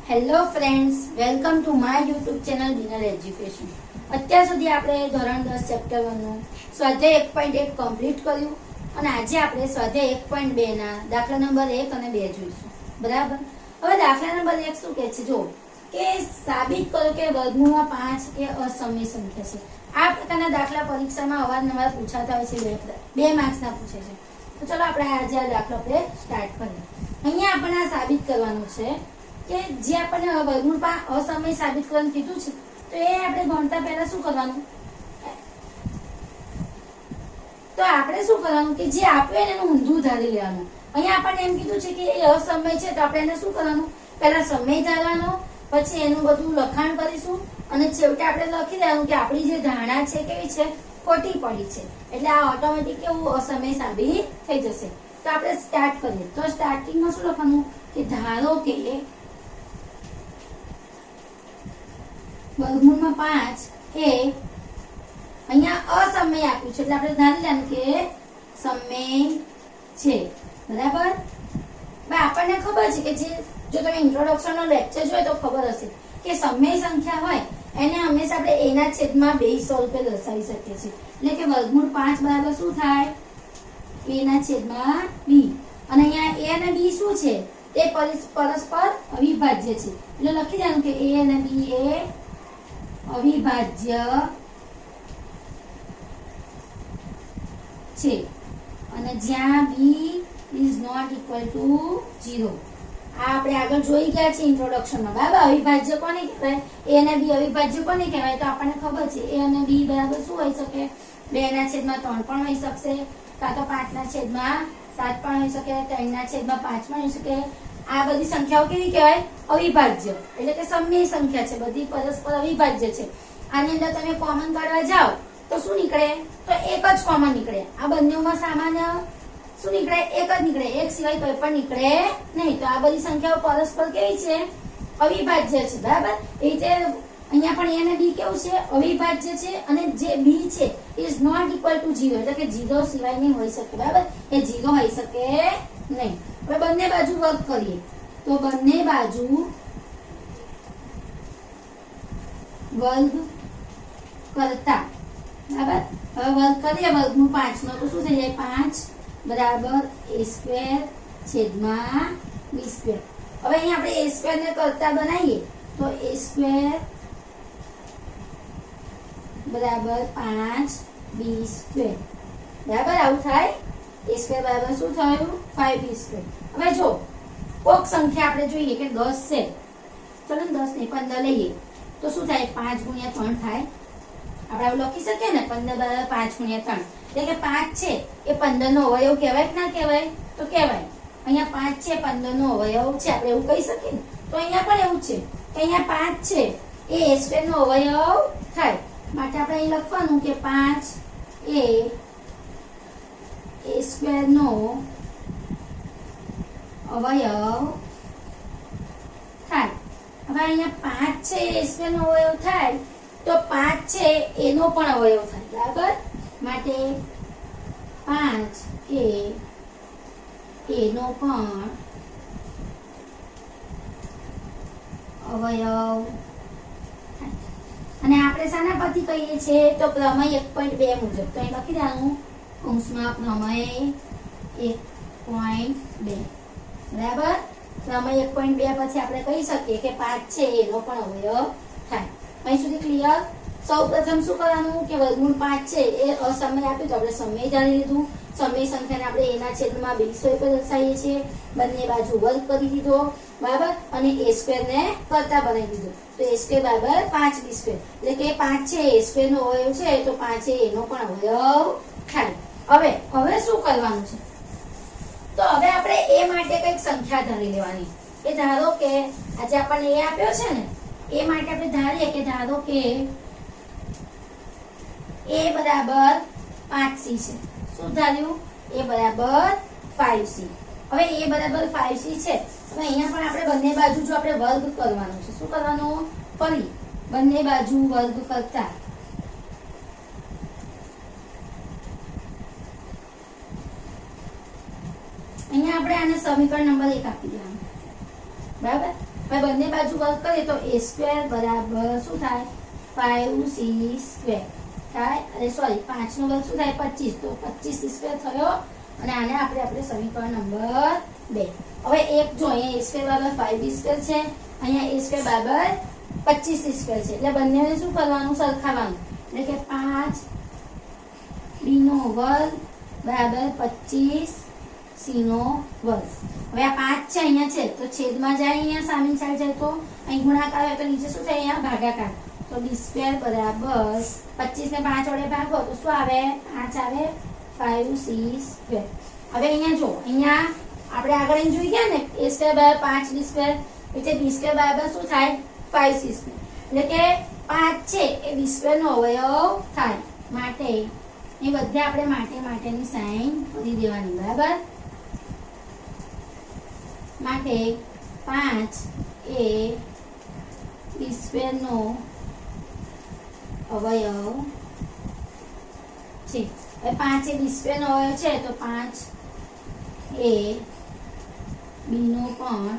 Hello friends, welcome to my YouTube channel winner education. અત્યાર સુધી આપણે ધોરણ 10 ચેપ્ટર 1 નું સ્વાધ્યાય 1.1 કમ્પ્લીટ કર્યું અને આજે આપણે સ્વાધ્યાય 1.2 ના દાખલા નંબર 1 અને 2 જોઈશું. બરાબર. હવે દાખલા નંબર 1 શું કહે છે? જો કે સાબિત કરો કે વર્ગમૂળમાં 5 એ અસમય સંખ્યા છે. આ પ્રકારના દાખલા પરીક્ષામાં અવારનવાર પૂછાતા હોય છે. 2 માર્ક્સના પૂછે છે. તો ચલો આપણે આજે આ દાખલો આપણે સ્ટાર્ટ કરીએ. અહીંયા આપણે આ સાબિત કરવાનું છે કે જે આપણે વર્ગમૂળ અસમય સાબિત કરવાનું કીધું છે તો એ આપણે ગણતા પહેલા શું કરવાનું? તો આપણે શું કરવાનું કે જે આપ્યું એને એનું ઊંધું ધારી લેવાનું. અહીંયા આપણને એમ કીધું છે કે એ અસમય છે તો આપણે એને શું કરવાનું? પહેલા સમય ધારવાનો, પછી એનું બધું લખાણ કરીશું અને છેવટે આપણે લખી દેવાનું કે આપણી જે ધારણા છે કેવી છે? ખોટી પડી છે. એટલે આ ઓટોમેટિક કેવું અસમય સાબિત થઈ જશે. તો આપણે સ્ટાર્ટ કરીએ. તો સ્ટાર્ટિંગમાં શું લખવાનું કે ધારો કે વર્ગમૂળમાં 5 એ અહીંયા અસમય આપ્યું છે એટલે આપણે ધારી લેવાનું કે સમય છે. બરાબર. આપણને ખબર છે કે જે જો તમે ઇન્ટ્રોડક્શન નો લેક્ચર જોયો તો ખબર હશે કે સમય સંખ્યા હોય એને હંમેશા આપણે a ના છેદમાં 2 સ્વરૂપે દર્શાવી શકીએ છીએ. એટલે કે વર્ગમૂળ 5 બરાબર શું થાય? a ના છેદમાં b. અને અહીંયા a અને b શું છે? તે પરસ્પર અવિભાજ્ય છે. એટલે લખી દેવાનું કે a અને b એ અવિભાજ્ય છે અને જ્યાં b is not equal to 0. આ આપણે આગળ જોઈ ગયા છે ઇન્ટ્રોડક્શનમાં. બરાબર. અવિભાજ્ય કોને કહેવાય? a અને b અવિભાજ્ય કોને કહેવાય? તો આપણને ખબર છે a અને b બરાબર શું હોઈ શકે? 2 ના છેદમાં 3 પણ હોઈ શકશે, કાં તો 5 ના છેદમાં 7 પણ હોઈ શકે, 3 ના છેદમાં 5 પણ હોઈ શકે. આ બધી સંખ્યાઓ કેવી કહેવાય? અવિભાજ્ય. એટલે કે સમય સંખ્યા છે, બધી પરસ્પર અવિભાજ્ય છે. આની અંદર તમે કોમન કાઢવા જાઓ તો શું નીકળે? તો એક જ કોમન નીકળે. આ બંનેમાં સામાન્ય શું નીકળે? એક જ નીકળે. એક સિવાય કોઈ પણ નીકળે નહીં. તો આ બધી સંખ્યાઓ પરસ્પર કેવી છે? અવિભાજ્ય છે. બરાબર. એ રીતે અહીંયા પણ a અને b કેવું છે? અવિભાજ્ય છે. અને જે b છે is not equal to 0 એટલે કે 0 સિવાય નહીં હોઈ શકે. બરાબર. એ 0 હોઈ શકે નહીં. હવે બંને બાજુ વર્ગ કરીએ તો બંને બાજુ વર્ગ કરતા. બરાબર. હવે વર્ગ કરીએ વર્ગમૂળ 5 નો તો શું થઈ જાય? 5 બરાબર a સ્ક્વેર છેદમાં b સ્ક્વેર. હવે અહીંયા આપણે a સ્ક્વેર ને કરતા બનાવીએ તો a સ્ક્વેર બરાબર 5b સ્ક્વેર. બરાબર. આવું થાય. a સ્ક્વેર બરાબર શું થયું? 5b square. હવે જો કોક સંખ્યા આપણે જોઈએ કે 10 છે. ચલો 10 નહીં 15 લઈએ તો શું થાય? 5 ગુણ્યા 3 થાય. આપણે આવું લખી શકીએ ને 15 બરાબર 5 ગુણ્યા 3. એટલે કે 5 છે એ 15 નો અવયવ કહેવાય કે ના કહેવાય? તો કહેવાય. અહીંયા 5 છે 15 નો અવયવ છે, આપણે એવું કહી શકીએ ને. તો અહીંયા પણ એવું છે કે અહીંયા 5 છે એ a સ્ક્વેર નો અવયવ થાય. માટે આપણે અહીં લખવાનું કે 5 એ a સ્ક્વેર નો અવયવ થાય. હવે અહીંયા 5 છે a સ્ક્વેર નો અવયવ થાય તો 5 છે એનો પણ અવયવ થાય. બરાબર. માટે 5 એ એનો પણ અવયવ થાય. અને આપણે શાના પરથી કહીએ છીએ? તો પ્રમેય 1.2 મુજબ. તો અહીં લખી દેવાનું કૌંસમાં પ્રમેય 1.2. બરાબર. પ્રમેય 1.2 પછી આપણે કહી શકીએ કે 5 છે એનો પણ અવયવ થાય. અહીં સુધી ક્લિયર? સૌપ્રથમ શું કરવાનું કે વર્ગમૂળ 5 છે એ અસમય આપ્યું તો આપણે સમય ધારી લીધું. સમય સંખ્યાને આપણે a ના છેદમાં 2 સ્વરૂપે દર્શાવીએ છીએ. બંને બાજુ વર્ગ કરી દીધો. બરાબર. અને a સ્ક્વેર ને કરતા બનાવી દીધો. તો a સ્ક્વેર બરાબર 5b સ્ક્વેર. એટલે કે 5 છે a સ્ક્વેર નો અવયવ છે તો 5 એનો પણ અવયવ થાય. હવે શું કરવાનું છે? તો હવે આપણે a માટે કઈક સંખ્યા ધારી લેવાની. એ ધારો કે આજે આપણને a આપ્યો છે ને એ માટે આપણે ધારીએ કે ધારો કે a બરાબર 5c છે. શું ધાર્યું? a બરાબર 5c. હવે a બરાબર 5c છે. હવે અહીંયા પણ આપણે બંને બાજુ જો આપણે વર્ગ કરવાનું છે. શું કરવાનું? ફરી બંને બાજુ વર્ગ કરતા અહીંયા આપણે આને સમીકરણ નંબર 1 આપી દેવાનું. બરાબર. હવે બંને બાજુ વર્ગ કરીએ તો a સ્ક્વેર બરાબર શું થાય 5c સ્ક્વેર થાય, અરે સોરી 5 નો વર્ગ શું થાય 25, તો 25c સ્ક્વેર થયો અને આને આપણે સમીકરણ નંબર 2. હવે એક જો અહીંયા a સ્ક્વેર બરાબર 5b સ્ક્વેર છે, અહીંયા a સ્ક્વેર બરાબર 25c સ્ક્વેર છે, એટલે બંનેને શું કરવાનું સરખાવવાનું, એટલે કે 5b નો વર્ગ બરાબર 25c નો વર્ગ. હવે આ 5 છે અહીંયા છે તો છેદમાં જાય, અહીંયા સામેની સાઈડ જાય તો અહીં ગુણાકાર હોય તો નીચે શું થાય અહીંયા ભાગાકાર, તો b સ્ક્વેર બરાબર 25 ને 5 વડે ભાગો તો શું આવે 5 આવે 5c સ્ક્વેર. હવે અહીંયા જો અહીંયા આપણે આગળ અહીં જોઈ ગયા ને a સ્ક્વેર બરાબર 5b સ્ક્વેર એટલે b સ્ક્વેર બરાબર શું થાય 5c સ્ક્વેર, એટલે કે 5 છે એ b સ્ક્વેર નો અવયવ થાય, માટે એ બધે આપણે માટેની સાઈન કરી દેવાની બરાબર. માટે 5 એ b સ્ક્વેર નો અવયવ છે. હવે 5 એ b સ્ક્વેર નો અવયવ છે તો 5 એ b નો પણ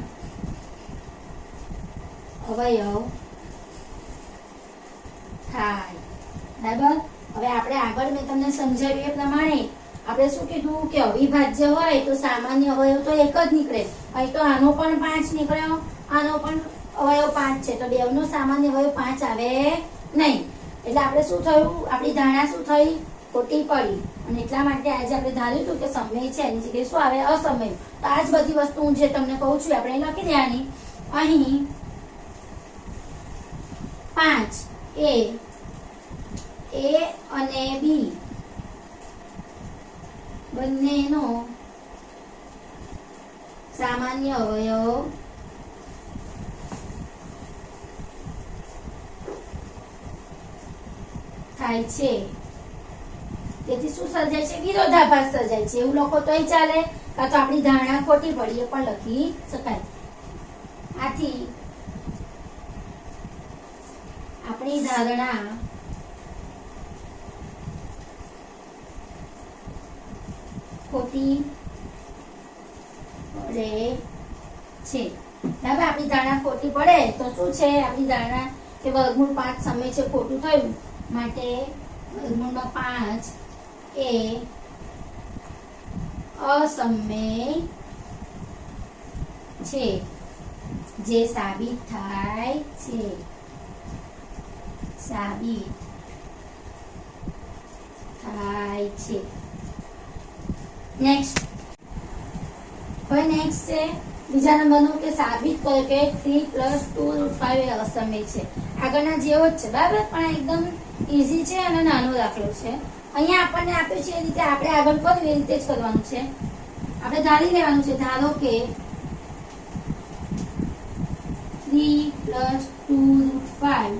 અવયવ થાય બરાબર. હવે આપણે આગળ મેં તમને સમજાવ્યું એ પ્રમાણે આપણે શું કીધું કે અવિભાજ્ય હોય તો સામાન્ય અવયવ તો એક જ નીકળે, અહીં તો આનો પણ 5 નીકળ્યો, આનો પણ અવયવ 5 છે તો બેવનો સામાન્ય અવયવ 5 આવે નહીં, એટલે આપણે શું થયું આપણી ધારણા શું થઈ ખોટી પડી, અને એટલા માટે આજે આપણે ધાર્યું હતું કે સમય છે એની જગ્યાએ શું આવે અસમય. તો આ જ બધી વસ્તુ હું જે તમને કહું છું આપણે લખી દેવાની. અહીં 5 એ અને b બંનેનો સામાન્ય અવયવ થાય છે, તેથી શું સર્જાય છે વિરોધાભાસ સર્જાય છે, એવું લખો તોય ચાલે, કાં તો આપણી ધારણા ખોટી પડી એ પણ લખી શકાય. આથી આપણી ધારણા ખોટી પડે છે બરાબર. આપણી ધારણા ખોટી પડે તો શું છે આપણી ધારણા કે વર્ગમૂળ 5 સમય છે ખોટું થયું, માટે વર્ગમૂળમાં 5 એ અસમય છે, જે સાબિત થાય છે, સાબિત થાય છે. નેક્સ્ટ હવે નેક્સ્ટ છે બીજા નંબરનું કે સાબિત કરો કે 3 + 2√5 એ અસમય છે. આગળના જેવો જ છે બરાબર, પણ એકદમ ઈઝી છે અને નાનો દાખલો છે. અહીંયા આપણને આપ્યું છે એ રીતે આપણે આગળ કર્યું એ રીતે જ કરવાનું છે. આપણે ધારી લેવાનું છે, ધારો કે 3 + 2√5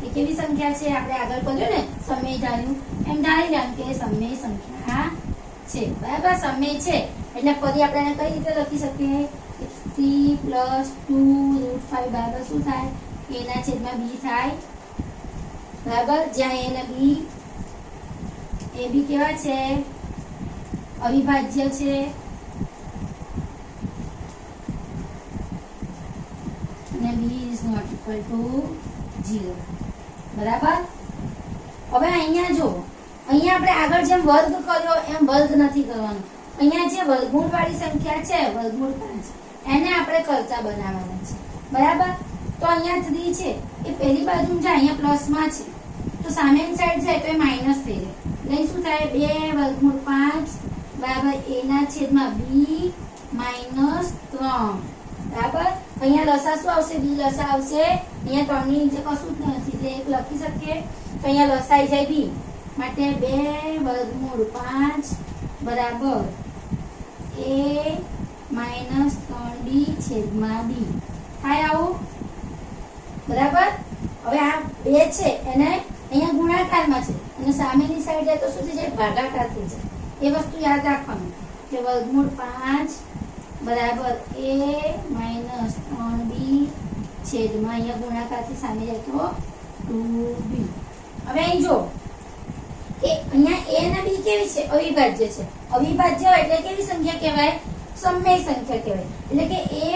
એ કેવી સંખ્યા છે, આપણે આગળ કર્યું ને સમય ધાર્યું એમ ધારી લેવાનું કે સમય સંખ્યા છે બરાબર. સમય છે એટલે ફરી આપણે કઈ રીતે લખી શકીએ 3 + 2√5 બરાબર શું થાય a ના છેદમાં b થાય બરાબર. જ્યાં a અને b એ બી કેવા છે અવિભાજ્ય છે, અને b is not equal to 0 બરાબર. હવે અહીંયા જો અહીંયા આપણે આગળ જેમ વર્ગ કર્યો એમ વર્ગ નથી કરવાનો, અહીંયા જે વર્ગમૂળ વાળી સંખ્યા છે વર્ગમૂળ 5 એને આપણે કરતા બનાવવાના છે બરાબર. તો અહીંયા 3 છે એ પહેલી બાજુ જાય અહીંયા પ્લસમાં છે તો સામેની સાઈડ જાય તો એ માઈનસ થઈ જાય, એટલે શું થાય 2 વર્ગમૂળ 5 બરાબર a ના છેદમાં b - 3 બરાબર. અહીંયા લસા શું આવશે b લસા આવશે, અહીંયા 3 ની નીચે કશું જ નથી એટલે એક લખી શકીએ તો અહીંયા લસાઈ જાય b, માટે 2 વર્ગમૂળ 5 બરાબર a - 3b છેદમાં b થાય આવું બરાબર. હવે આ 2 છે એને અહીંયા ગુણાકારમાં છે અને સામેની સાઈડ જાય તો શું થઈ જાય ભાગાકાર થઈ જાય, એ વસ્તુ યાદ રાખવાનું કે વર્ગમૂળ 5 બરાબર a - 3b છેદમાં અહીંયા ગુણાકારથી સામે જાય તો 2b. હવે અહીં જો કે અહીંયા a અને b કેવી છે અવિભાજ્ય છે, અવિભાજ્ય એટલે કેવી સંખ્યા કહેવાય સમય સંખ્યા કહેવાય. એટલે કે a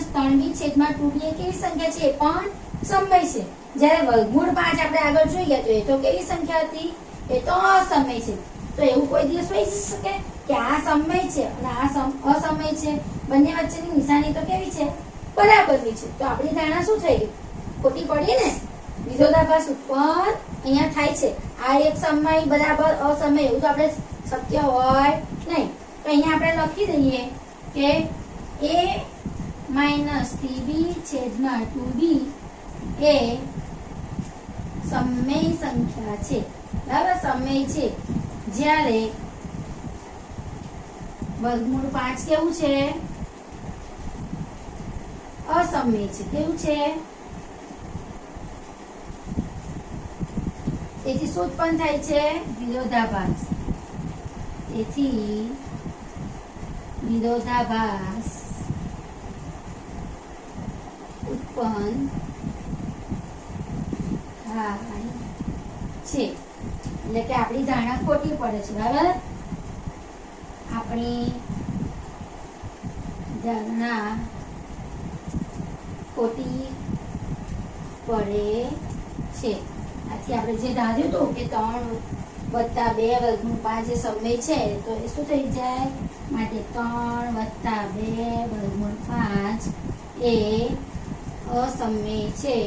- 3b છેદમાં 2b એ કેવી સંખ્યા છે? એ પણ સમય છે. જ્યારે વર્ગમૂળ 5 આપણે આગળ જોઈ ગયા તો એ તો કેવી સંખ્યા હતી? એ તો અસમય છે. તો એવું કોઈ દિવસ હોઈ શકે કે આ સમય છે અને આ અસમય છે, બંને વચ્ચેની નિશાની તો કેવી છે? બરાબરની છે. તો આપણી ધારણા શું થઈ ગઈ? ખોટી પડી ને. વિરોધાભાસ ઉપર અહીંયા થાય છે. આ એક સમય બરાબર અસમય એવું તો આપણે શક્ય હોય નહીં. તો અહીંયા આપણે લખી દઈએ કે a - 3b છેદમાં 2b એ સમય સંખ્યા છે. બરાબર, સમય છે. જ્યારે વર્ગમૂળ 5 કેવું છે? અસમય છે. કેવું છે? તેથી શું ઉત્પન્ન થાય છે? વિરોધાભાસ. તેથી વિરોધાભાસ ઉત્પન્ન થાય છે. એટલે કે આપણી ધારણા ખોટી પડે છે. બરાબર, આપણી ધારણા ખોટી પડે છે. આથી આપણે જે ધાર્યું હતું કે 3 + 2 વર્ગમૂળ 5 એ સમય છે, તો એ શું થઈ જાય? માટે 3 + 2 વર્ગમૂળ 5 એ અસમય છે,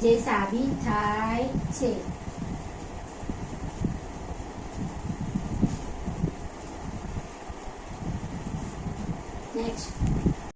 જે સાબિત થાય છે. નેક્સ્ટ